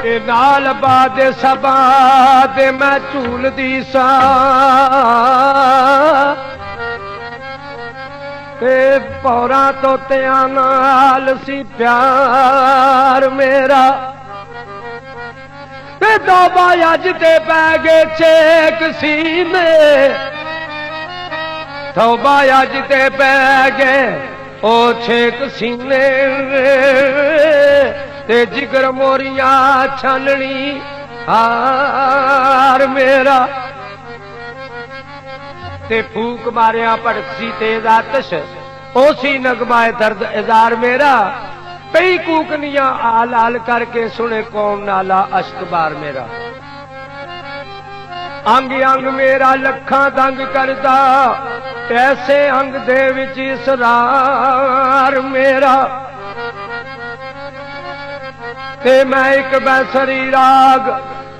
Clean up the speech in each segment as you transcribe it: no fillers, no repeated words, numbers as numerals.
ए नाल बाद सबा दे मैं झूलदी सा ते पौरा तोतिया नाल सी प्यार मेरा ते तौबा अज ते पै गए छेक सीने तौबा अज ते पै गए ओ छेक सीने ते जिगर मोरिया छाननी हार मेरा ते फूक मारिया भड़कसी तेज आतश ओसी नगमाए दर्द इजार मेरा कई कूकनिया आल आल करके सुने कौन नाला अश्क बार मेरा अंग अंग मेरा लखा दंग करदा ऐसे अंग दे विच इसरार मेरा ते मैं एक बैसरी राग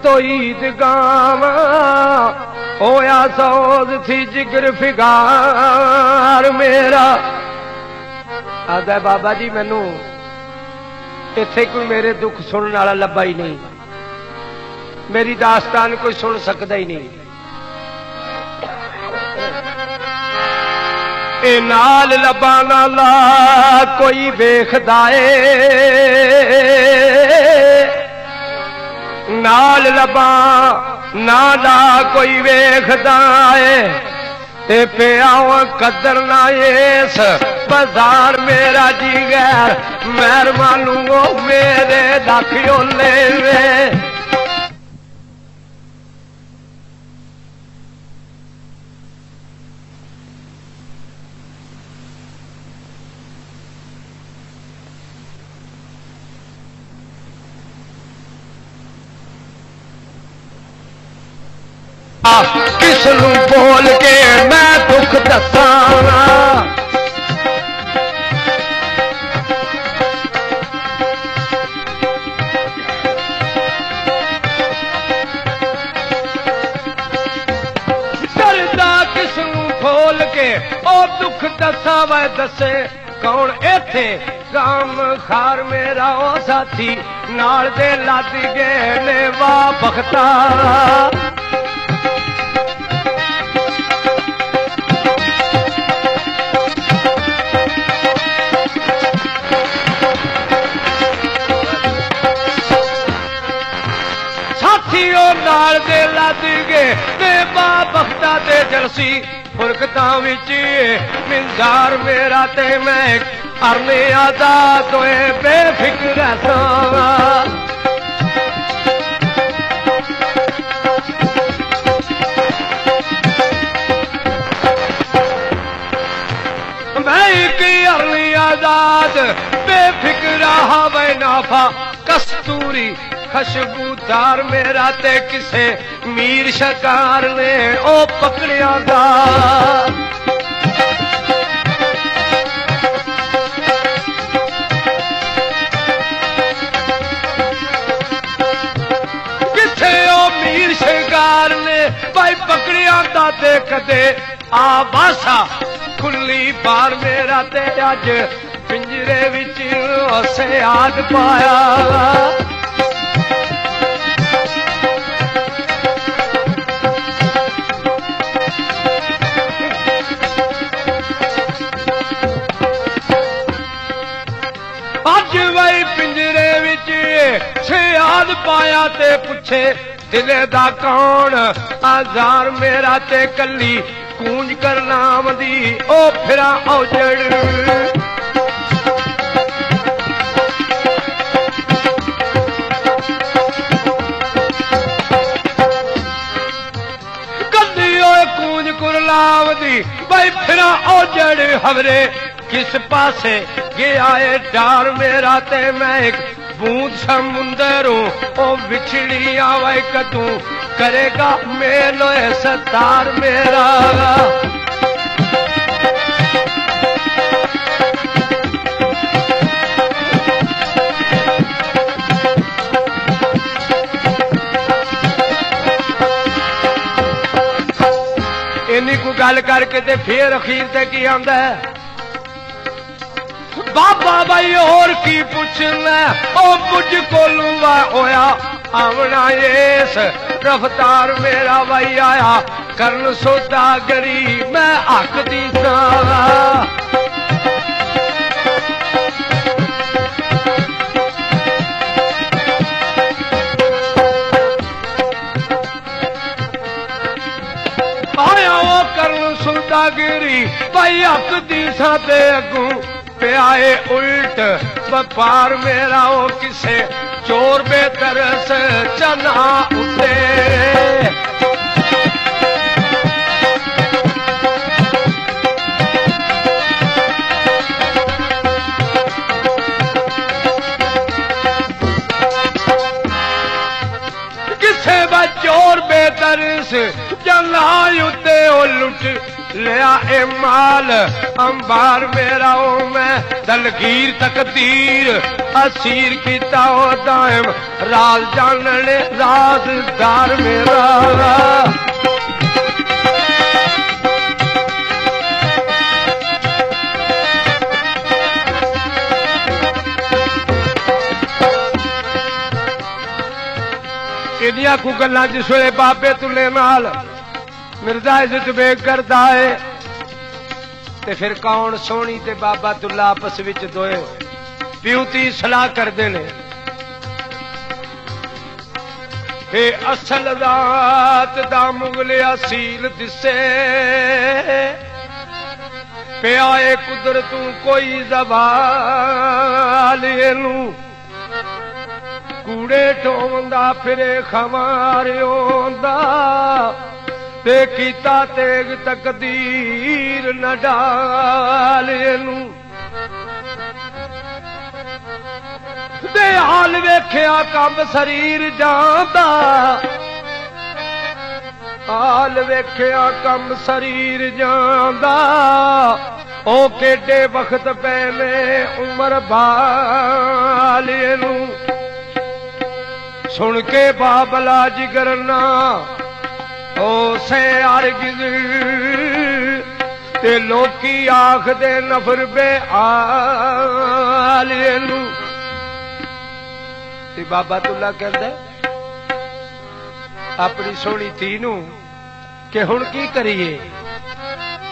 तो ईद गावा होया सौज थी जिगर फिगार मेरा आदा बाबा जी मैनू इत्थे कोई मेरे दुख सुनने वाला लब्भा ही नहीं मेरी दास्तान कोई सुन सकता ही नहीं ए नाल लब्बा नाला कोई वेखदा ए नाल लब्बा नाला कोई वेखदा ए ते पिया कदर ना इस बाजार मेरा जी गैर मेहरबानू मेरे दाखियो ले किसनू बोल के मैं दुख दसा डरदा किसनू खोल के ओ दुख दसा वै दसे कौन इथे काम खार मेरा ओ साथी नाल दे लद गए ने वाह बख्ता नाल दे लद गए ते बख्ता ते जलसी फुरकता विच मिंजार मेरा ते मैं अरने आजाद होए बेफिक्र सा मैं एक अरने आजाद बेफिक्र हवे नाफा कस्तूरी खुशबूदार मेरा ते किसे मीर शकार ने ओ पकड़िया दा किथे ओ मीर शकार ने भाई पकड़िया दा ते कदे आ बासा खुली बार मेरा ते अज पिंजरे विच उसे आग पाया पिंजरे विच सियाद पाया ते पुछे दिले दा कौन आजार मेरा ते कली कूंज कर नाम दी ओ फिरा औजड़ कली ओए कूंज कर नाम दी भाई फिरा औजड़ हवरे किस पासे गया है डार मेरा ते मैं एक बूंद समुंदरों ओ बिछड़ी आवे कदू करेगा मेलो सतार मेरा इन्नी को गल करके ते फिर अखीर ते की आंदा है बाबा भाई और की पूछना ओ बुढ़ इंज कोलू वा होया आवना इस रफ्तार मेरा वही आया करन सौदागरी मैं हक दी आया वो करन सौदागरी भाई हक दी ते अगू पे आए उल्ट व्यापार मेरा वो किसे चोर बेतरस चना उते किसे व चोर बेतरस चना उते ओ लुट लिया ए माल अंबार मेरा ओ मैं दलगीर तकदीर असीर कीता ओ दायम राज जानने राजदार मेरा इनिया को गल्लां जिस वेले बाबे तुले नाल मिर्जा इज्जत बेग करता है ते फिर कौन सोनी ते बाबा तुला आपस विच दोए प्यूती सलाह करते ने हे असल रात दा मुगले असील दिसे पे आए कुदरतू कोई जवाल एनू कूड़े ढोंदा फिरे खमारियोंदा ते कीता तेग तकदीर न डाल एनू ते हाल वेख्या कम शरीर जांदा हाल वेख्या कम शरीर जांदा ओ केडे वक्त पैने उमर बाल एनू सुन के बाबला जिगरना ओ से अर्गिज ते लोकी आख दे नफर बे आल एनू ते बाबा तुला कहंदा अपनी सोहनी धी नू कि हुण की करिए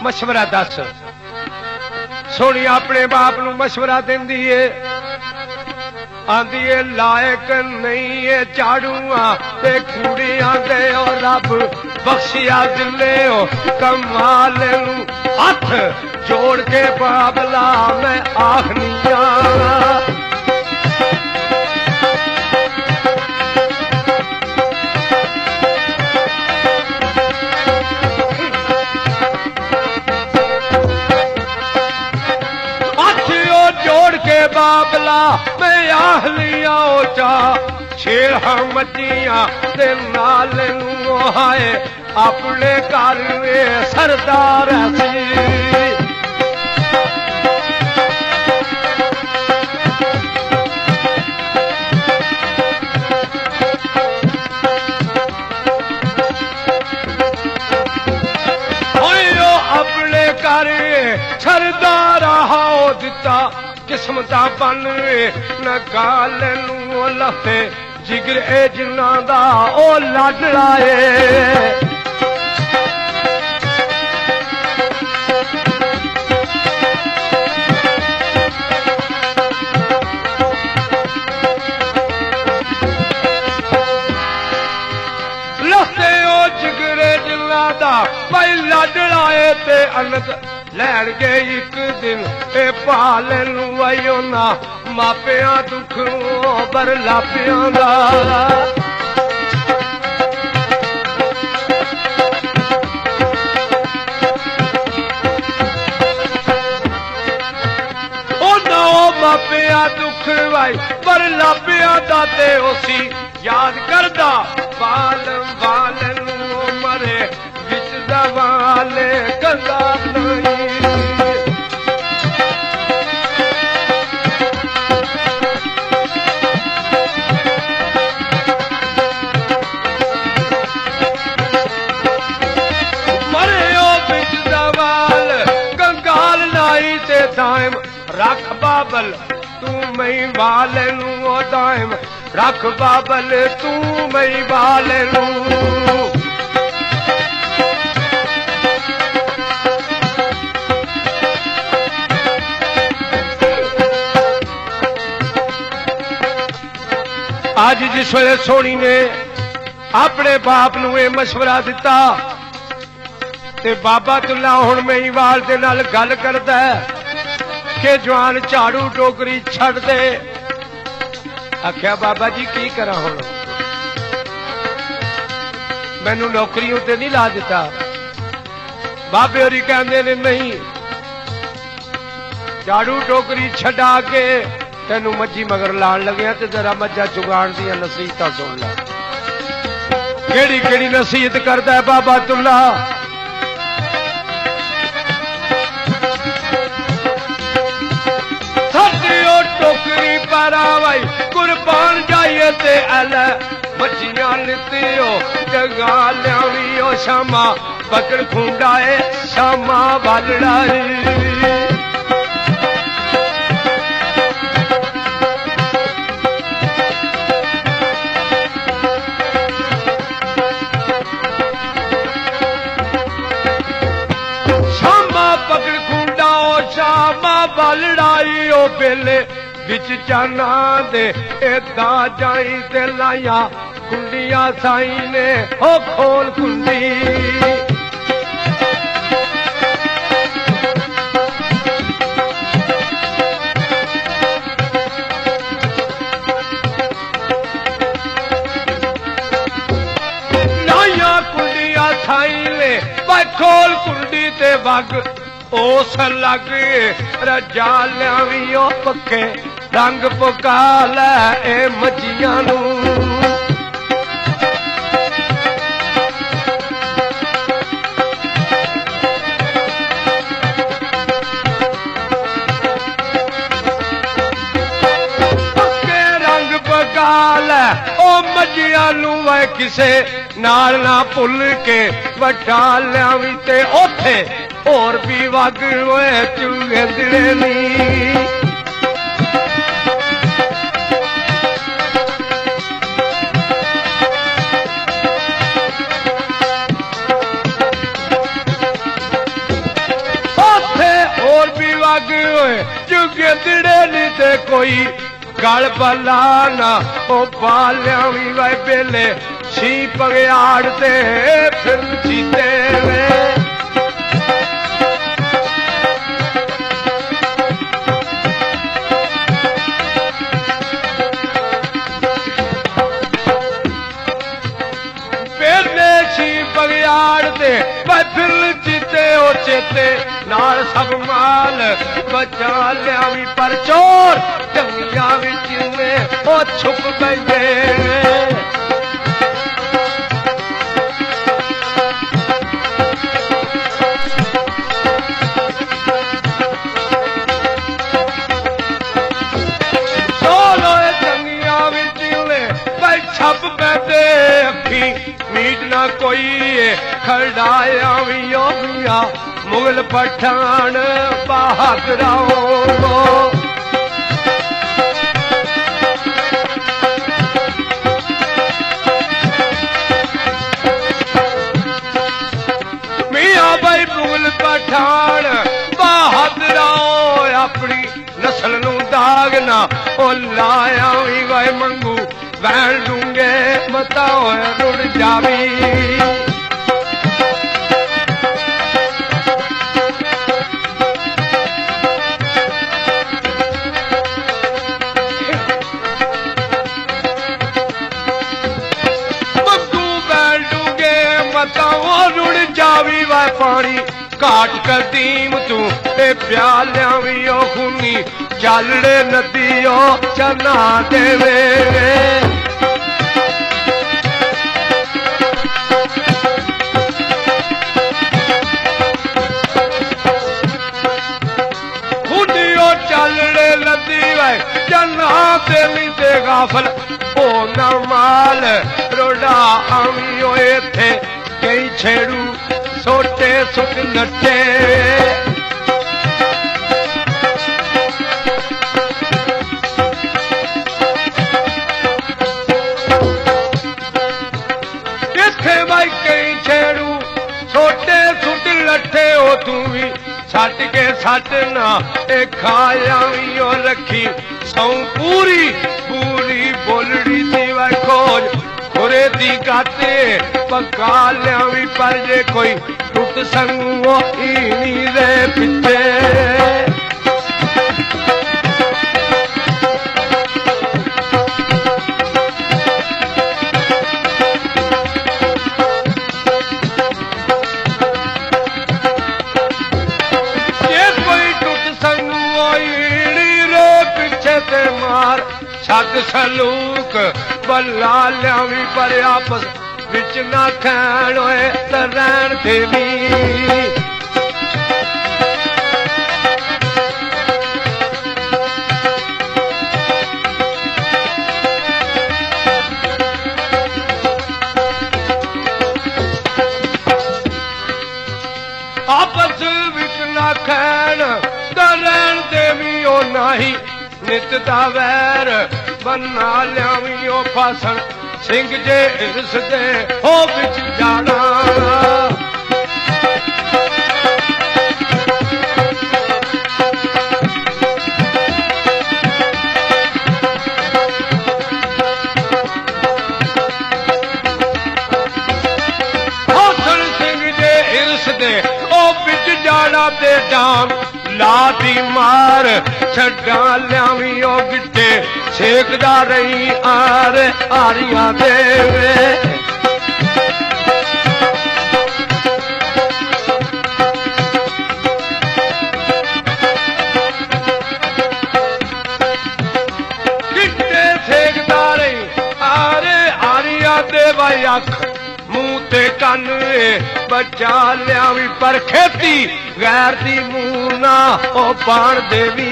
मशवरा दस सोहनी अपने बाप नू मशवरा देंदी है आंदी है लायक नहीं है झाड़ूआ ते कुड़ियां दे और रब बख्शिया दिले हो कमाल नू हथ जोड़ के बाबला मैं आखनिया बाबला मैं आहलिया ओचा शेर मचिया ते नाल नू हाय अपने घर सरदार सी अपने घर सरदार हाओ दिता किस्मता बन न गाल नू लफे जिगर ए जिन्ना दा ओ लाडला ए लफे ओ जिगर ए जिन्ना दा भाई लाडला ए ते अनक लैन गए एक दिन ए पाल नू आइयो ना मापिया दुख बर लापिया दा ओ ना मापिया दुख वाई पर लापिया दा ते उसी याद करदा बाल बाल नू मरे विच दवाले कंदा नहीं दायम रख बाबल तू मई वाले नू दाइम रख बाबल तू मई वाले नू। आज जिस वेले सोनी ने अपने बाप नू ये मशवरा दिता ते बाबा तुल्ला हुण मेहीवाल दे नाल गल करदा है कि जवान झाड़ू टोकरी छड़ दे। आख्या बाबा जी की करा हुण, मैनू नौकरी उत्ते नहीं ला दिता। बाबे होरी कहंदे ने नहीं, झाड़ू टोकरी छड़ा के तेनू मज्जी मगर लाण लग्या ते जरा मज्जा चुगाण दी नसीहतां सुन ला। केड़ी केड़ी नसीहत करदा है बाबा तुल्ला। सदियो टोकरी पर आवाई कुर्बान जाइए ते अल मज्जियां लितियो जगा लियावियो शामा पकड़ खुंडाए शामा वालड़ाई। लड़ाई ओ बेले बिच जाना दे एदा जाई ते लाया कुंडियां साई ने ओ खोल कुंडी। लाया कुंडियां साई ने भाई खोल कुंडी ते वग ओस लग रजा लियावियो पक्के रंग पका लै ए मज्जियां नू। पक्के रंग पका लै ओ मज्जियां नू वे किसे नाल ना भुल के वटा लियावी ते ओथे और भी वग होए चूहे दिले नी। ओथे और भी वग होए चूहे दिले नी ते कोई गल बला ना ओ बालियां भी वाए बेले सी पगयाड़ ते फिर जीते वे। फिर जीते ओ चेते नाल सब माल बचा लिया भी पर चोर जंगिया विच में ओ छुप बैठे। जंगिया विच में छप बैठे अखी मीट ना कोई खड़ाया भी मुगल पठान बहादुराओ। मियां भाई मुगल पठान बहादुराओ अपनी नस्ल नू दाग ना ओ लाया भी वाए मंगू बैण दूंगे मता रुड़ जावी। रुड़ जावी वा पानी घाट कदीम तू प्यालिया भी ओ खूनी चालड़े नदी ओ चना देवे। खूनी ओ चालड़े नदी वे चना देली ते गाफल ओ न माल रोड़ा आवी ओ थे कई छेड़ू सोटे सुख नटे। छट के सटना ए खाया भी ओ रखी सौ पूरी पूरी बोलड़ी दी वै खोज खुरे दी गाते पका लिया भी पर जे कोई टुट संगो इनी दे पिछे छत सलूक बल्ला लिया भी पर आपस बिच ना खैन होए ते रहन देवी आपस बिच ना खैन ते रहन देवी ओ नाही नित दा वैर बना लिया भी ओ फासन सिंह जे इरस दे हो बिच जाना फासन सिंह जे इरस दे ओ बिच जाना ते डांग लादी मार छड्डा लिया भी ओ गिट्टे सेकदा रही आर आरियां देवे गिट्टे सेकदा रही आर आरियां देवा अख मुंह ते कन बचा लिया भी पर खेती गैर दी मुंह ना ओ पाण देवी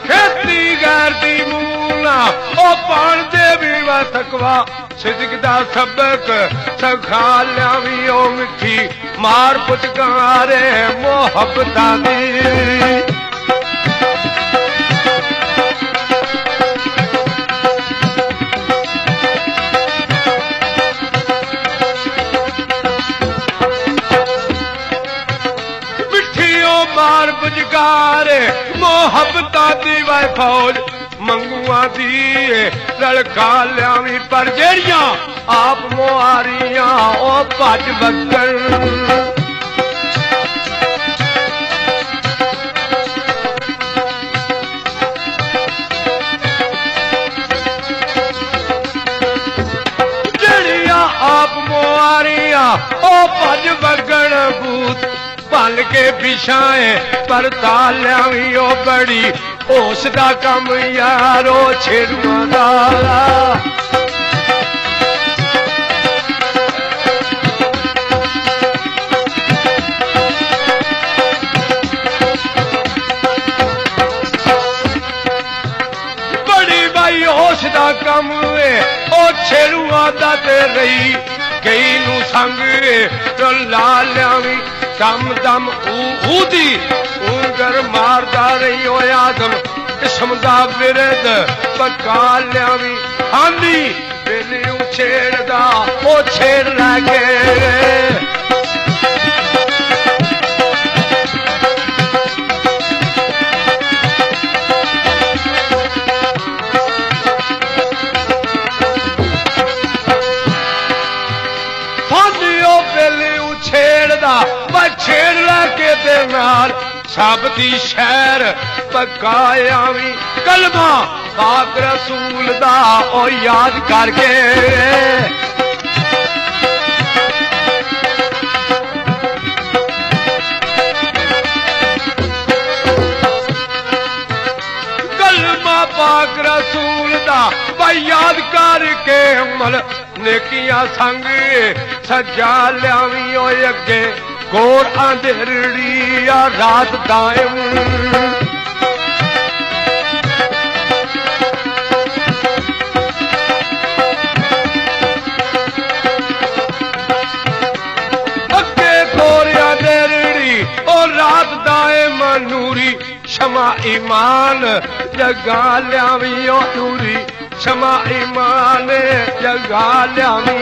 खेती गैर दी मुंह ना ओ पाण देवी वा थकवा सिद्क दा सबक सखा लिया भी ओ मिठी मार पुचकारे मोहब्बतां दी मार बुझगारे मोहब्बतां दी वै फौज मंगुआ दी लड़का लिया भी पर जेड़ियां आप मुहारियां ओ भज बगन जेड़ियां आप मुहारियां ओ भज बगन भूत भल के पिछाए पर तालिया भी ओ बड़ी होश दा कम यारो छेड़ुआ दा बड़ी भाई होश दा कम ओ छेड़ुआ दा ते रही गई नू संग तो ला लिया भी दम दम ऊदी ऊंगर मारदा रही ओ आदम इसम दा विरद पका लिया भी खांदी बेली छेड़दा ओ छेड़ लगे छेड़ लगे ते नाल सब दी शहर पकाया भी कलमा पाक रसूल दा ओ याद करके कलमा पाक रसूल दा भाई याद करके अमल नेकियां संग सजा लिया भी ओ अगे गोर अंधेरड़ी या रात दायम अगे गोर अंधेरड़ी और रात दायम नूरी क्षमा ईमान जगा लियावी ओ नूरी क्षमा ईमान जगा लियावी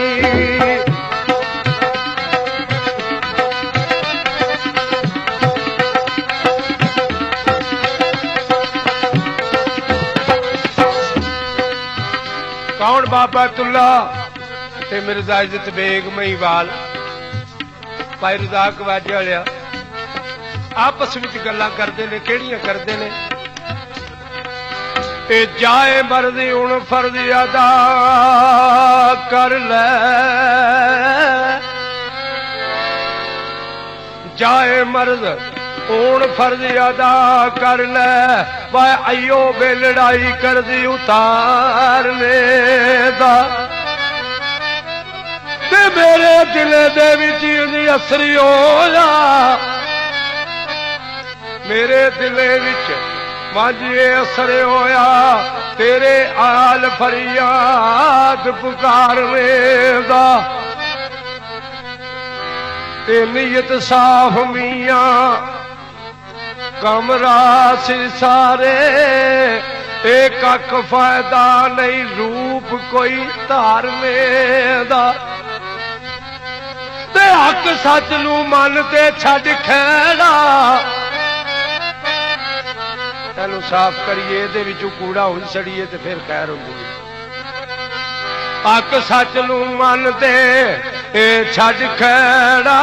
कौन बाबा तुल्ला ते मिर्जा इज्जत बेग महिवाल भाई रजाक वाजे वालिया आपस विच गल्लां करदे ने किहड़ियां करदे ने ते जाए मर्जी हुण फर्ज अदा कर ले जाए मर्ज हुण फर्ज अदा कर ले वाह आइयो बे लड़ाई कर दी उतारने दा ते मेरे दिल दे विच इहदी असरी होया मेरे दिले विच मांझे असर होया तेरे आल फरियाद पुकारने दा ते नीयत साफ मियां कमरा सिर सारे एक कख फायदा नहीं रूप कोई धारने दा ते हक सच नू मन ते छड्ड खैड़ा तेनू साफ करिए दे विचों कूड़ा हुई सड़िए ते फिर खैर हुंदी हक सच नू मन ते छड्ड खैड़ा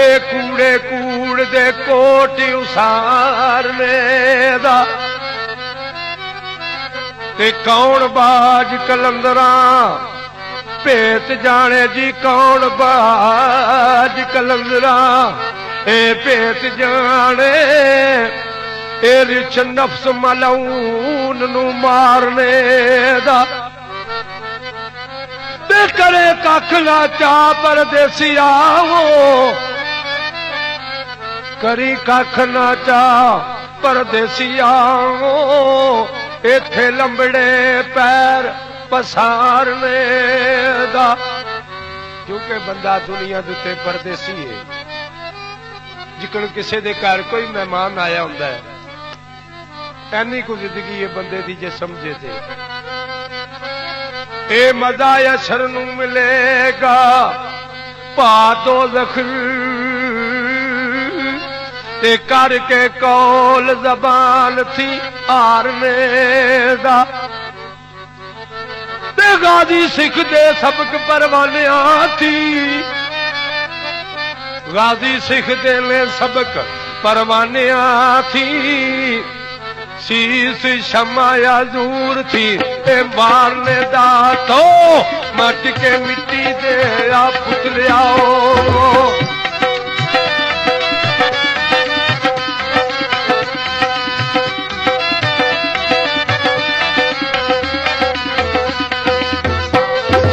ए कूड़े कूड़ दे कोटी उसारने दा ते कौन बाज कलंदरां भेत जाने जी कौन बाज कलंदरां ए भेत जाने ए रिच नफ्स मलऊन नू मारने दा ते करे कख ना चा परदेसिया करी कख ना चा परदेसिया इत्थे लंबड़े पैर पसारने दा क्योंकि बंदा दुनिया दे उत्ते परदेसी है जिकन किसी दे घर कोई मेहमान आया हुंदा है ऐनी को जिंदगी है बंदे दी जे समझे थे ए मजा अशर नू मिलेगा पा दो ज़ख्र ते करके कौल जबान थी हारने दा ते गाजी सिख दे सबक परवानिया थी गाजी सिख दे ले सबक परवानिया थी शीश शमाया दूर थी ए मारने दा तो मट के मिट्टी दे आ पुतलियाओ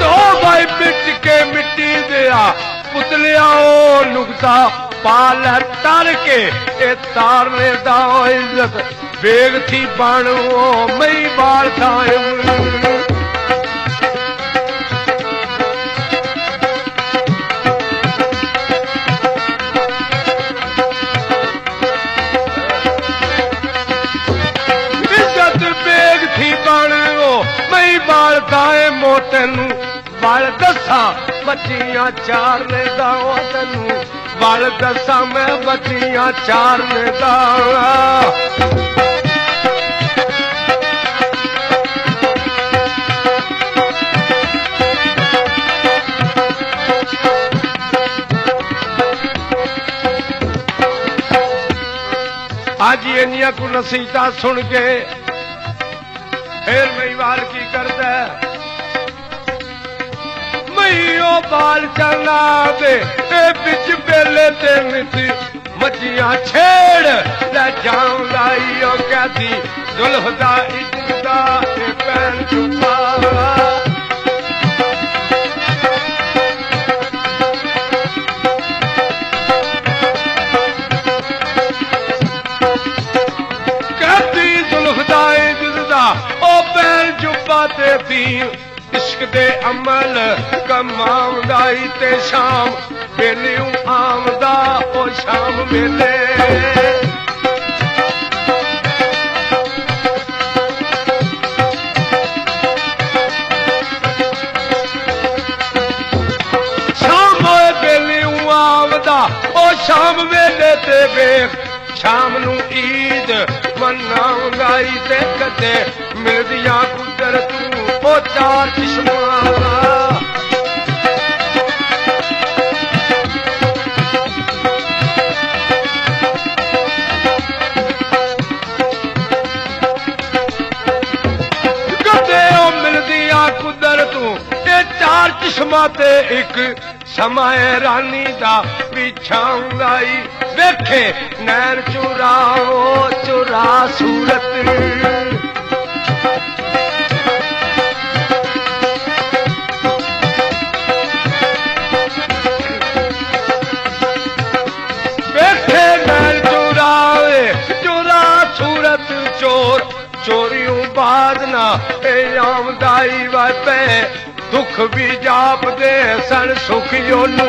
तो भाई पिट के मिट्टी दे आ पुतलियाओ नुकता पाल तर के ए तारने दा इज्जत बेग थी बाणो मई बाल थायम इज्जत बेग थी बाणो मई बाल थाए मोतनू बाल दसा बच्चियां चार ने दाओ तनू बाल दसा मैं बच्चियां चार ने दा आज इनिया को नसीहता सुन के फिर महिवाल की करदा मईओ बाल चला दे बिच बेले ते मिटी मचियां छेड़ ले जाऊंगा यो कहती दुल्हदा इज्जत दा पैन चुपा इश्क दे अमल कमाउंदाई ते शाम बेलियों आमदा ओ शाम वेले शाम वेले ते वेख शाम नू ईद मनाऊंगा ते कदे मिलदियां कुदरत नू ओ चार चश्मा चार चश्मा ते एक समाए रानी दा पिछाऊंगा वेखे नैन चुराओ चुरा सूरत वेखे नैन चुरावे चुरा सूरत चोर चोरियों बाद ना आमदाई वा पे दुख भी जाप दे सन सुख योनू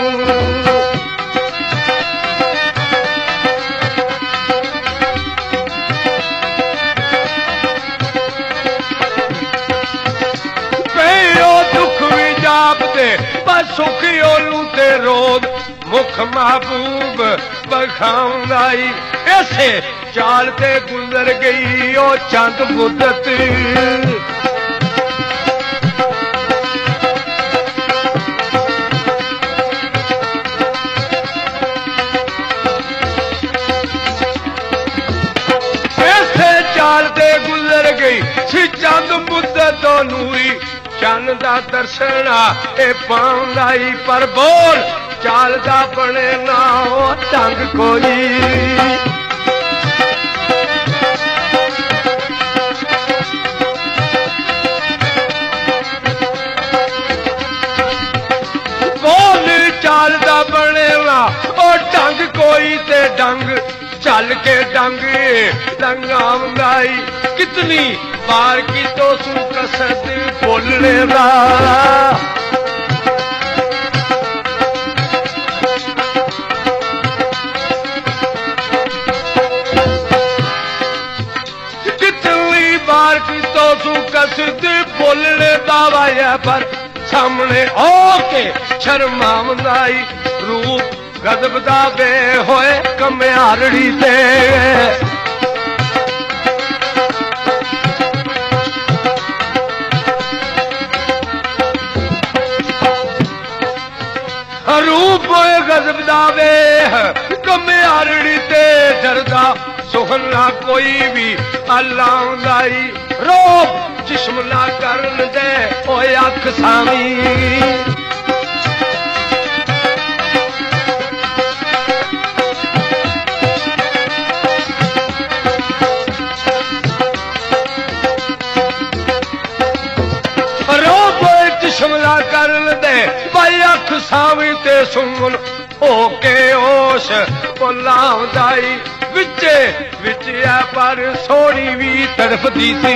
दुख भी जाप दे बस सुख योनू ते रोद मुख महबूब बखाऊंगाई ऐसे चाल ते गुजर गई ओ चंद मुद्दत चंद मुद्दत नूरी चंद दा दर्शना ए पाउंदाई पर बोल चाल दा बने ना ओ ढंग कोई बोल चाल दा बने ना ओ ढंग कोई ते डंग चल के डंग लंगाऊंगाई कितनी बार की तो सू कसद बोलने दा कितनी बार की तो सू कसद बोलने दा वाया पर सामने होके शर्मावंदाई रूप गदब दा बे होए कम्यारड़ी ते रूप गजब दावे कम्यारड़ी ते डरदा सुखना कोई भी अल्लाह रोब जिस्म ना करन दे ओ अख सामी शिमला करन दे भाई अख सावी ते सुन होके होश बुलाउंदाई विचे विच आ पर सोनी भी तड़फदी सी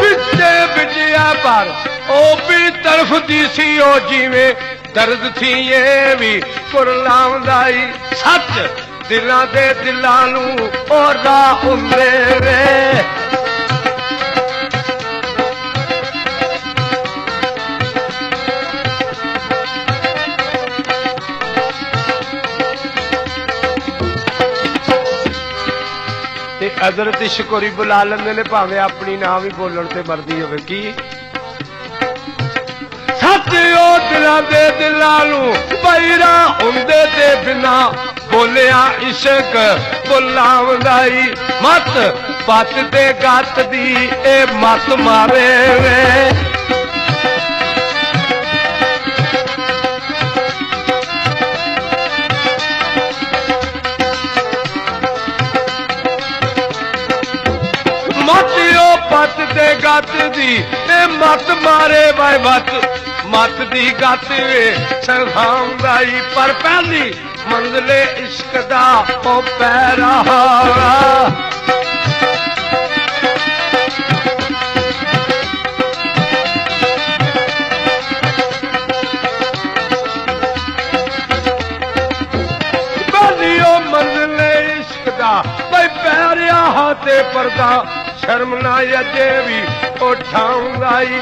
विचे विच आ पर ओ भी तड़फदी सी ओ जिवें दर्द थी ये भी कुरलाउंदाई सच दिलां दे दिलां नू और राह हुंदे वे ते हज़रत शिकोरी बुला लेंदे ने भावें अपनी ना भी बोलण ते मर्दी होवे की दिलां दे दिलां नू पैरा हुंदे ते बिना बोलिया इश्क बुलावंदाई मत पत ते गत दी ए मत मारे वे मत ओ पत ते गत दी ए मत मारे भाई मत दी गत सखाऊंगाई पर पहली मंजिले इश्क दा ओ पैरा पहली ओ मंजिले इश्क दा ਓਏ ਪੈਰਿਆ ਤੇ ਪਰਦਾ ਸ਼ਰਮ ਨਾ ਅਜੇ ਵੀ ਉਠਾਉਂਦਾ ਈ